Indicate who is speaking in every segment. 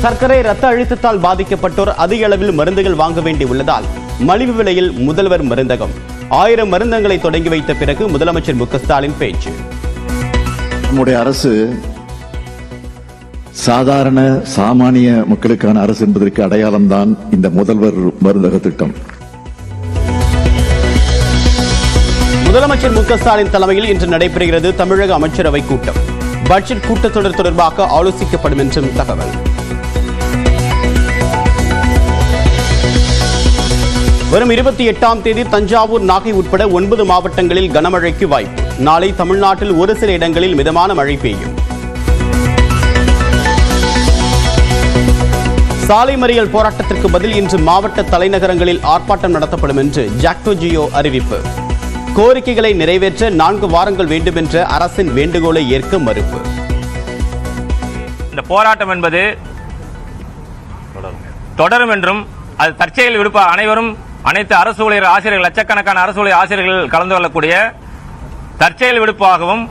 Speaker 1: சர்க்கரை ரத்த அழுத்தத்தால் பாதிக்கப்பட்டோர் அதிக அளவில் மருந்துகள் வாங்க வேண்டி உள்ளதால் மலிவு விலையில் முதல்வர் மருந்தகம் 1000 மருந்தகங்களை தொடங்கி வைத்த பிறகு முதலமைச்சர் மு க ஸ்டாலின் பேச்சு.
Speaker 2: நம்முடைய அரசு சாதாரண சாமானிய மக்களுக்கான அரசு என்பதற்கு அடையாளம்தான் இந்த முதல்வர் மருந்தக திட்டம்.
Speaker 1: முதலமைச்சர் மு க ஸ்டாலின் தலைமையில் இன்று நடைபெறுகிறது தமிழக அமைச்சரவை கூட்டம். பட்ஜெட் கூட்டத்தொடர் தொடர்பாக ஆலோசிக்கப்படும் என்றும் தகவல். வரும் 28ஆம் தேதி தஞ்சாவூர், நாகை உட்பட 9 மாவட்டங்களில் கனமழைக்கு வாய்ப்பு. நாளை தமிழ்நாட்டில் ஒரு சில இடங்களில் மிதமான மழை பெய்யும். சாலை மறியல் போராட்டத்திற்கு பதில் இன்று மாவட்ட தலைநகரங்களில் ஆர்ப்பாட்டம் நடத்தப்படும் என்று ஜாக்டோ ஜியோ அறிவிப்பு. கோரிக்கைகளை நிறைவேற்ற 4 வாரங்கள் வேண்டும் என்ற அரசின் வேண்டுகோளை ஏற்க மறுப்பு.
Speaker 3: இந்த போராட்டம் என்பது தொடரும் என்றும் அது தற்செயல் விடுப்ப அனைத்து அரசு ஊழியர் ஆசிரியர்கள், லட்சக்கணக்கான அரசு ஊழியர் ஆசிரியர்கள் கலந்து கொள்ளக்கூடிய தற்செயல் விடுப்பாகவும்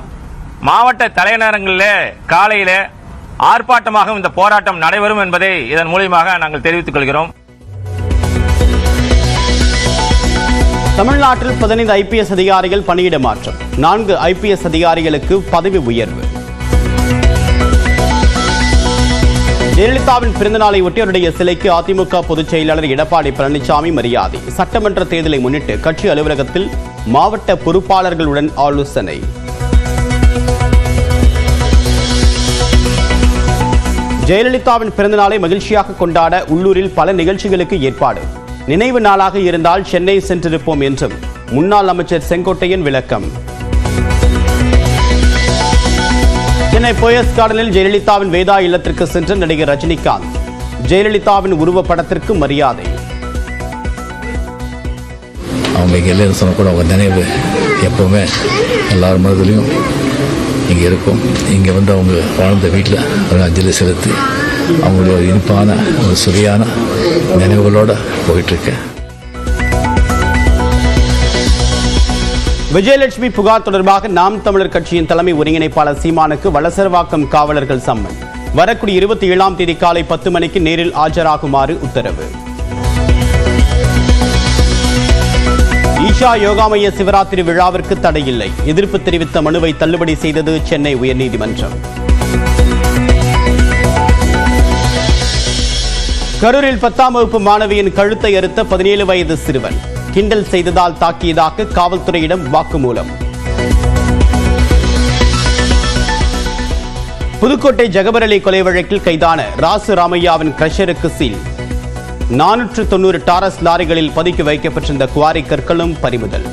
Speaker 3: மாவட்ட தலைநகரங்களிலே காலையிலே ஆர்ப்பாட்டமாகவும் இந்த போராட்டம் நடைபெறும் என்பதை இதன் மூலமாக நாங்கள் தெரிவித்துக் கொள்கிறோம்.
Speaker 1: தமிழ்நாட்டில் 15 ஐபிஎஸ் அதிகாரிகள் பணியிட மாற்றம். 4 ஐபிஎஸ் அதிகாரிகளுக்கு பதவி உயர்வு. ஜெயலலிதாவின் பிறந்தநாளை ஒட்டி அவருடைய சிலைக்கு அதிமுக பொதுச் செயலாளர் எடப்பாடி பழனிசாமி மரியாதை. சட்டமன்ற தேர்தலை முன்னிட்டு கட்சி அலுவலகத்தில் மாவட்ட பொறுப்பாளர்களுடன் ஆலோசனை. ஜெயலலிதாவின் பிறந்தநாளை மகிழ்ச்சியாக கொண்டாட உள்ளூரில் பல நிகழ்ச்சிகளுக்கு ஏற்பாடு. நினைவு நாளாக இருந்தால் சென்னை சென்றிருப்போம் என்றும் முன்னாள் அமைச்சர் செங்கோட்டையன் விளக்கம். சென்னை போயஸ் கார்டனில் ஜெயலலிதாவின் வேதா இல்லத்திற்கு சென்ற நடிகர் ரஜினிகாந்த். ஜெயலலிதாவின் உருவப்படத்திற்கு மரியாதை.
Speaker 4: அவங்க இங்கே இல்லைன்னு சொன்ன கூட அவங்க நினைவு எப்பவுமே எல்லார் மனதிலையும் இங்கே இருக்கும். இங்கே வந்து அவங்க வாழ்ந்த வீட்டில் ஒரு அஞ்சலி செலுத்தி அவங்களோட இனிப்பான ஒரு சுவையான நினைவுகளோடு போயிட்டுருக்கேன்.
Speaker 1: விஜயலட்சுமி புகார் தொடர்பாக நாம் தமிழர் கட்சியின் தலைமை ஒருங்கிணைப்பாளர் சீமானுக்கு வளசரவாக்கம் காவலர்கள் சம்மன். வரக்கூடிய 27ஆம் தேதி காலை 10 மணிக்கு நேரில் ஆஜராகுமாறு உத்தரவு. ஈஷா யோகா மைய சிவராத்திரி விழாவிற்கு தடையில்லை. எதிர்ப்பு தெரிவித்த மனுவை தள்ளுபடி செய்தது சென்னை உயர்நீதிமன்றம். கரூரில் 10ஆம் வகுப்பு மாணவியின் கழுத்தை அறுத்த 17 வயது சிறுவன். கிண்டல் செய்ததால் தாக்கியதாக காவல்துறையிடம் வாக்குமூலம். புதுக்கோட்டை ஜகபர் கொலை வழக்கில் கைதான ராசு ராமையாவின் கிரஷருக்கு சீல். 490 டாரஸ் லாரிகளில் பதுக்கி வைக்கப்பட்டிருந்த குவாரி கற்களும் பறிமுதல்.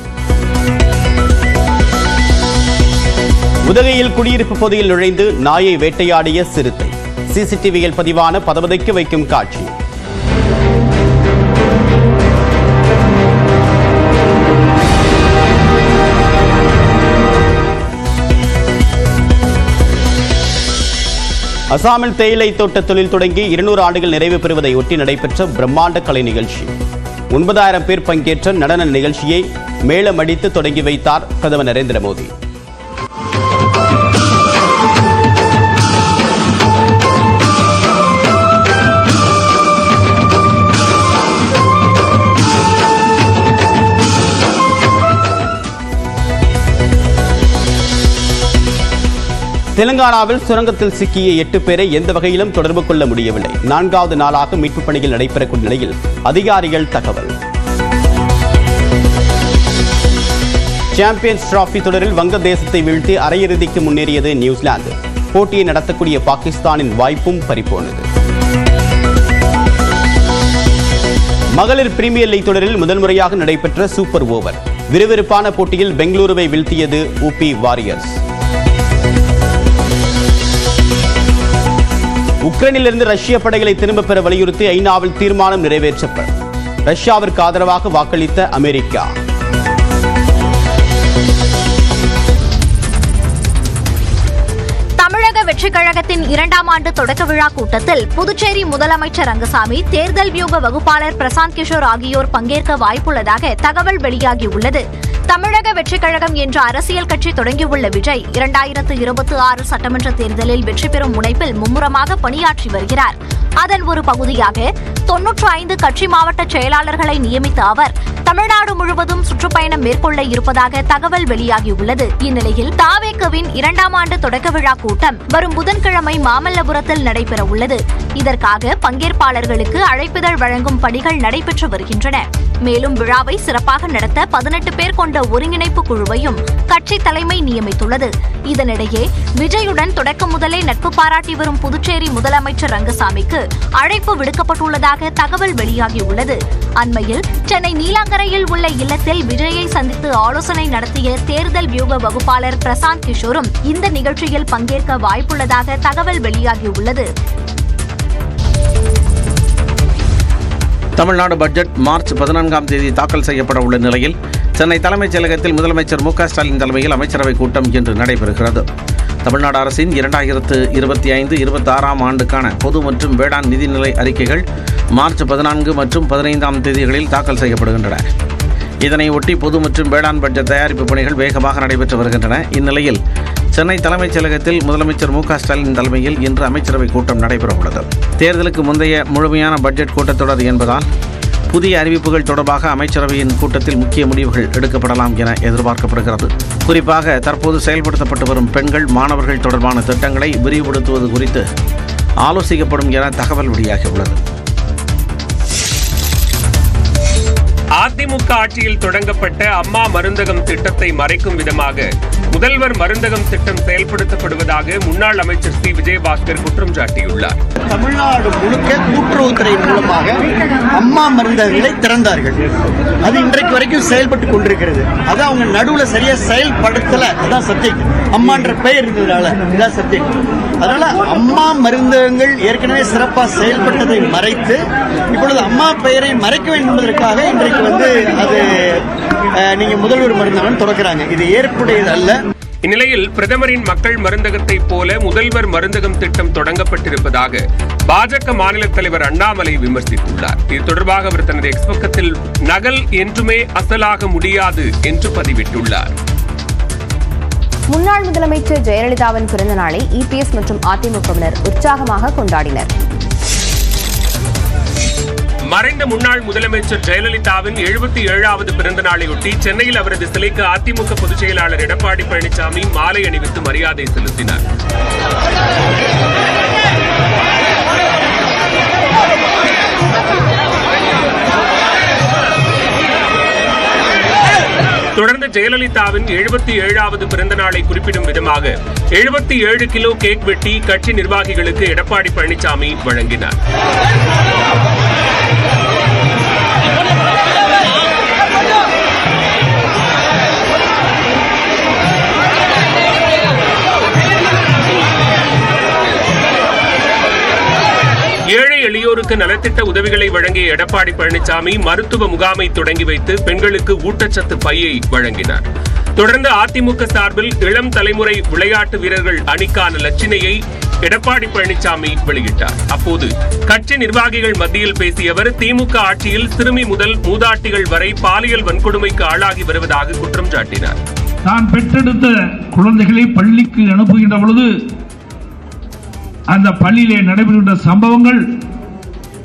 Speaker 1: உதகையில் குடியிருப்பு பகுதியில் நுழைந்து நாயை வேட்டையாடிய சிறுத்தை. சிசிடிவியில் பதிவான பதவதைக்கு வைக்கும் காட்சி. அசாமில் தேயிலை தோட்ட தொழில் தொடங்கி 200 ஆண்டுகள் நிறைவு பெறுவதை ஒட்டி நடைபெற்ற பிரம்மாண்ட கலை நிகழ்ச்சி. 9000 பேர் பங்கேற்ற நடன நிகழ்ச்சியை மேளமடித்து தொடங்கி வைத்தார் பிரதமர் நரேந்திர மோடி. தெலுங்கானாவில் சுரங்கத்தில் சிக்கிய 8 பேரை எந்த வகையிலும் தொடர்பு கொள்ள முடியவில்லை. 4வது நாளாக மீட்புப் பணிகள் நடைபெறக்கூடிய நிலையில் அதிகாரிகள் தகவல். சாம்பியன்ஸ் டிராபி தொடரில் வங்கதேசத்தை வீழ்த்தி அரையிறுதிக்கு முன்னேறியது நியூசிலாந்து. போட்டியை நடத்தக்கூடிய பாகிஸ்தானின் வாய்ப்பும் பறிபோனது. மகளிர் பிரீமியர் லீக் தொடரில் முதல் முறையாக நடைபெற்ற சூப்பர் ஓவர். விறுவிறுப்பான போட்டியில் பெங்களூருவை வீழ்த்தியது ஊபி வாரியர்ஸ். உக்ரைனிலிருந்து ரஷ்ய படைகளை திரும்பப் பெற வலியுறுத்தி ஐநாவில் தீர்மானம் நிறைவேற்றப்படும். ரஷ்யாவிற்கு ஆதரவாக வாக்களித்த அமெரிக்கா.
Speaker 5: தமிழக வெற்றிக் கழகத்தின் 2ஆம் ஆண்டு தொடக்க விழா கூட்டத்தில் புதுச்சேரி முதலமைச்சர் ரங்கசாமி, தேர்தல் வியூக வகுப்பாளர் பிரசாந்த் கிஷோர் ஆகியோர் பங்கேற்க வாய்ப்புள்ளதாக தகவல் வெளியாகியுள்ளது. தமிழக வெற்றிக் கழகம் என்ற அரசியல் கட்சி தொடங்கியுள்ள விஜய் 2026 சட்டமன்ற தேர்தலில் வெற்றி பெறும் முனைப்பில் மும்முரமாக பணியாற்றி வருகிறார். அதன் ஒரு பகுதியாக 95 கட்சி மாவட்ட செயலாளர்களை நியமித்த அவர் தமிழ்நாடு முழுவதும் சுற்றுப்பயணம் மேற்கொள்ள இருப்பதாக தகவல் வெளியாகியுள்ளது. இந்நிலையில் தாவேகவின் 2ஆம் ஆண்டு தொடக்க விழா கூட்டம் வரும் புதன்கிழமை மாமல்லபுரத்தில் நடைபெற உள்ளது. இதற்காக பங்கேற்பாளர்களுக்கு அழைப்பிதழ் வழங்கும் பணிகள் நடைபெற்று வருகின்றன. மேலும் விழாவை சிறப்பாக நடத்த 18 பேர் கொண்ட ஒருங்கிணைப்பு குழுவையும் கட்சி தலைமை நியமித்துள்ளது. இதனிடையே விஜயுடன் தொடக்கம் முதலே நட்பு பாராட்டி வரும் புதுச்சேரி முதலமைச்சர் ரங்கசாமிக்கு அழைப்பு விடுக்கப்பட்டுள்ளதாக தகவல் வெளியாகியுள்ளது. அண்மையில் சென்னை நீலாங்கரையில் உள்ள இல்லத்தில் விஜயை சந்தித்து ஆலோசனை நடத்திய தேர்தல் வியூக வகுப்பாளர் பிரசாந்த் கிஷோரும் இந்த நிகழ்ச்சியில் பங்கேற்க வாய்ப்புள்ளதாக தகவல் வெளியாகியுள்ளது.
Speaker 6: தமிழ்நாடு பட்ஜெட் மார்ச் 14ஆம் தேதி தாக்கல் செய்யப்பட உள்ள நிலையில் சென்னை தலைமைச் செயலகத்தில் முதலமைச்சர் மு க ஸ்டாலின் தலைமையில் அமைச்சரவைக் கூட்டம் இன்று நடைபெறுகிறது. தமிழ்நாடு அரசின் 2025-26ஆம் ஆண்டுக்கான பொது மற்றும் வேளாண் நிதிநிலை அறிக்கைகள் மார்ச் 14 மற்றும் 15ஆம் தேதிகளில் தாக்கல் செய்யப்படுகின்றன. இதனை ஒட்டி பொது மற்றும் வேளாண் பட்ஜெட் தயாரிப்பு பணிகள் வேகமாக நடைபெற்று வருகின்றன. இந்நிலையில் சென்னை தலைமைச் செயலகத்தில் முதலமைச்சர் மு க ஸ்டாலின் தலைமையில் இன்று அமைச்சரவைக் கூட்டம் நடைபெறவுள்ளது. தேர்தலுக்கு முந்தைய முழுமையான பட்ஜெட் கூட்டத்தொடர் என்பதால் புதிய அறிவிப்புகள் தொடர்பாக அமைச்சரவையின் கூட்டத்தில் முக்கிய முடிவுகள் எடுக்கப்படலாம் என எதிர்பார்க்கப்படுகிறது. குறிப்பாக தற்போது செயல்படுத்தப்பட்டு வரும் பெண்கள், மாணவர்கள் தொடர்பான திட்டங்களை விரிவுபடுத்துவது குறித்து ஆலோசிக்கப்படும் என தகவல் வெளியாகியுள்ளது.
Speaker 7: அதிமுக ஆட்சியில் தொடங்கப்பட்ட அம்மா மருந்தகம் திட்டத்தை மறைக்கும் விதமாக முதல்வர் மருந்தகம் திட்டம் செயல்படுத்தப்படுவதாக முன்னாள் அமைச்சர் சி. விஜயபாஸ்கர் குற்றம் சாட்டியுள்ளார்.
Speaker 8: தமிழ்நாடு முழுக்க கூட்டுறவுத்துறை மூலமாக அம்மா மருந்தகங்களை திறந்தார்கள். அது இன்றைக்கு வரைக்கும் செயல்பட்டு கொண்டிருக்கிறது. அது அவங்க நடுவுல சரியா செயல்படுத்தல. அதான் சப்ஜெக்ட். அம்மான்ற பெயர் இருந்ததுனால இதான் சப்ஜெக்ட். அதனால அம்மா மருந்தகங்கள் ஏற்கனவே சிறப்பாக செயல்பட்டதை மறைத்து இப்பொழுது அம்மா பெயரை மறைக்க வேண்டும் என்பதற்காக இன்றைக்கு அது நீங்க முதல்வர் மருந்தகம் தொடக்கிறாங்க. இது ஏற்புடையது அல்ல.
Speaker 7: இந்நிலையில் பிரதமரின் மக்கள் மருந்தகத்தைப் போல முதல்வர் மருந்தகம் திட்டம் தொடங்கப்பட்டிருப்பதாக பாஜக மாநில தலைவர் அண்ணாமலை விமர்சித்துள்ளார். இது தொடர்பாக அவர் தனது எக்ஸ் பக்கத்தில் நகல் என்றுமே அசலாக முடியாது என்று பதிவிட்டுள்ளார்.
Speaker 9: முன்னாள் முதலமைச்சர் ஜெயலலிதாவின் பிறந்த நாளை இபிஎஸ் மற்றும் அதிமுகவினர் உற்சாகமாக கொண்டாடினர்.
Speaker 7: மறைந்த முன்னாள் முதலமைச்சர் ஜெயலலிதாவின் 77வது பிறந்த நாளையொட்டி சென்னையில் அவரது சிலைக்கு அதிமுக பொதுச் செயலாளர் எடப்பாடி பழனிசாமி மாலை அணிவித்து மரியாதை செலுத்தினார். தொடர்ந்து ஜெயலலிதாவின் 77வது பிறந்த நாளை குறிப்பிடும் விதமாக 77 கிலோ கேக் வெட்டி கட்சி நிர்வாகிகளுக்கு எடப்பாடி பழனிசாமி வழங்கினார். ஏழை எளியோருக்கு நலத்திட்ட உதவிகளை வழங்கிய எடப்பாடி பழனிசாமி மருத்துவ முகாமை தொடங்கி வைத்து பெண்களுக்கு ஊட்டச்சத்து பையை வழங்கினார். தொடர்ந்து அதிமுக சார்பில் இளம் தலைமுறை விளையாட்டு வீரர்கள் அணிக்கான லட்சணையை எடப்பாடி பழனிசாமி வெளியிட்டார். அப்போது கட்சி நிர்வாகிகள் மத்தியில் பேசிய அவர் திமுக ஆட்சியில் சிறுமி முதல் மூதாட்டிகள் வரை பாலியல் வன்கொடுமைக்கு ஆளாகி வருவதாக குற்றம் சாட்டினார்.
Speaker 10: தான் பெற்றெடுத்த குழந்தைகளை பள்ளிக்கு அனுப்புகின்ற பொழுது அந்த பள்ளியிலே நடைபெறுகின்ற சம்பவங்கள்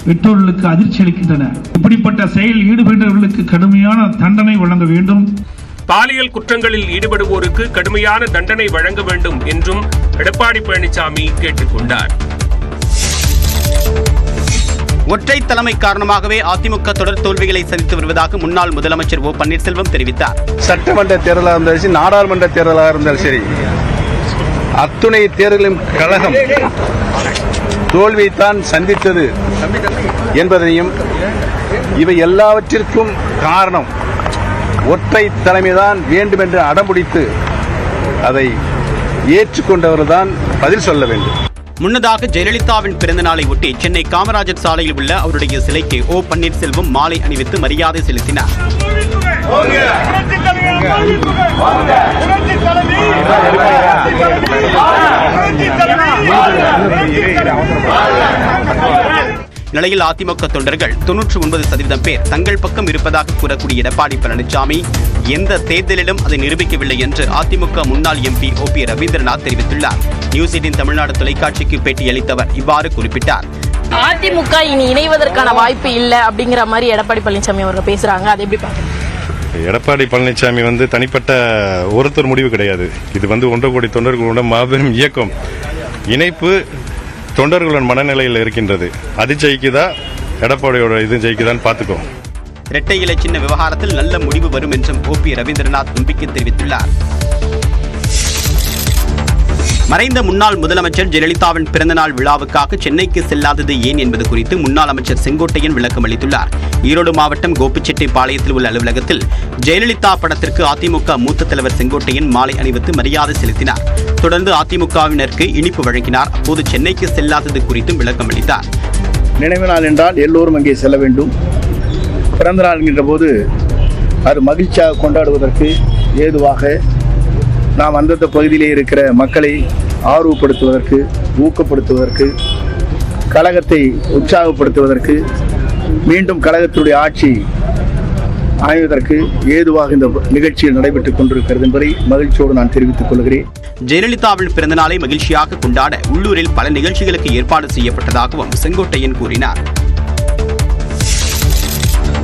Speaker 10: பெற்றோர்களுக்கு அதிர்ச்சி அளிக்கின்றன. இப்படிப்பட்ட செயலில் ஈடுபடுபவர்களுக்கு கடுமையான தண்டனை வழங்க வேண்டும்.
Speaker 7: பாலியல் குற்றங்களில் ஈடுபடுவோருக்கு கடுமையான தண்டனை வழங்க வேண்டும் என்றும் எடப்பாடி பழனிசாமி கேட்டுக் கொண்டார்.
Speaker 1: ஒற்றை தலைமை காரணமாகவே அதிமுக தொடர் தோல்விகளை சந்தித்து வருவதாக முன்னாள் முதலமைச்சர் ஓ பன்னீர்செல்வம் தெரிவித்தார்.
Speaker 11: சட்டமன்ற தேர்தலாக இருந்தாலும் சரி, நாடாளுமன்ற தேர்தலாக இருந்தாலும் சரி, அத்துணை தேர்தலின் கழகம் தோல்வியைத்தான் சந்தித்தது என்பதையும் இவை எல்லாவற்றிற்கும் காரணம் ஒற்றை தலைமைதான் வேண்டும் என்று அடம்பிடித்து அதை ஏற்றுக்கொண்டவர்தான் பதில் சொல்ல வேண்டும்.
Speaker 1: முன்னதாக ஜெயலலிதாவின் பிறந்த நாளை ஒட்டி சென்னை காமராஜர் சாலையில் உள்ள அவருடைய சிலைக்கு ஓ பன்னீர்செல்வம் மாலை அணிவித்து மரியாதை செலுத்தினார். நிலையில் அதிமுக தொண்டர்கள் 99% பேர் தங்கள் பக்கம் இருப்பதாக கூறக்கூடிய எடப்பாடி பழனிசாமி எந்த தேர்தலிலும் அதை நிரூபிக்கவில்லை என்று அதிமுக முன்னாள் எம்பி OP ரவீந்திரநாத் தெரிவித்துள்ளார். நியூஸ் 18 தமிழ்நாடு தொலைக்காட்சிக்கு பேட்டியளித்தவர் இவ்வாறு குறிப்பிட்டார்.
Speaker 12: அதிமுக இனி இணைவதற்கான வாய்ப்பு இல்லை அப்படிங்கிற மாதிரி எடப்பாடி பழனிசாமி அவர்கள் பேசுறாங்க. அது எப்படி பாக்குறீங்க?
Speaker 11: எடப்பாடி பழனிசாமி தனிப்பட்ட ஒருத்தர் முடிவு கிடையாது. இது 1 கோடி தொண்டர்களோட மாபெரும் இயக்கம். இணைப்பு தொண்டர்களுடன் மனநிலையில் இருக்கின்றது. அது ஜெயிக்குதா, எடப்பாடியோட இது ஜெயிக்குதான்னு பார்த்துக்கோ.
Speaker 1: இரட்டை இலை சின்ன விவகாரத்தில் நல்ல முடிவு வரும் என்றும் OP ரவீந்திரநாத் நம்பிக்கை தெரிவித்துள்ளார். மறைந்த முன்னாள் முதலமைச்சர் ஜெயலலிதாவின் பிறந்தநாள் விழாவுக்காக சென்னைக்கு செல்லாதது ஏன் என்பது குறித்து முன்னாள் அமைச்சர் செங்கோட்டையன் விளக்கம் அளித்துள்ளார். ஈரோடு மாவட்டம் கோபிச்செட்டிப்பாளையத்தில் உள்ள அலுவலகத்தில் ஜெயலலிதா படத்திற்கு அதிமுக மூத்த தலைவர் செங்கோட்டையன் மாலை அணிவித்து மரியாதை செலுத்தினார். தொடர்ந்து அதிமுகவினருக்கு இனிப்பு வழங்கினார். அப்போது சென்னைக்கு செல்லாதது குறித்தும் விளக்கம் அளித்தார்.
Speaker 11: நினைவு நாள் என்றால் எல்லோரும் அங்கே செல்ல வேண்டும். பிறந்த நாள் என்கின்ற போது அது மகிழ்ச்சியாக கொண்டாடுவதற்கு ஏதுவாக நாம் அந்தந்த பகுதியிலே இருக்கிற மக்களை ஆர்வப்படுத்துவதற்கு, ஊக்கப்படுத்துவதற்கு, கழகத்தை உற்சாகப்படுத்துவதற்கு, மீண்டும் கழகத்துடைய ஆட்சி அமைவதற்கு ஏதுவாக இந்த நிகழ்ச்சியில் நடைபெற்றுக் கொண்டிருக்கிறது என்பதை மகிழ்ச்சியோடு நான் தெரிவித்துக் கொள்கிறேன்.
Speaker 1: ஜெயலலிதாவின் பிறந்தநாளை மகிழ்ச்சியாக கொண்டாட உள்ளூரில் பல நிகழ்ச்சிகளுக்கு ஏற்பாடு செய்யப்பட்டதாகவும் செங்கோட்டையன் கூறினார்.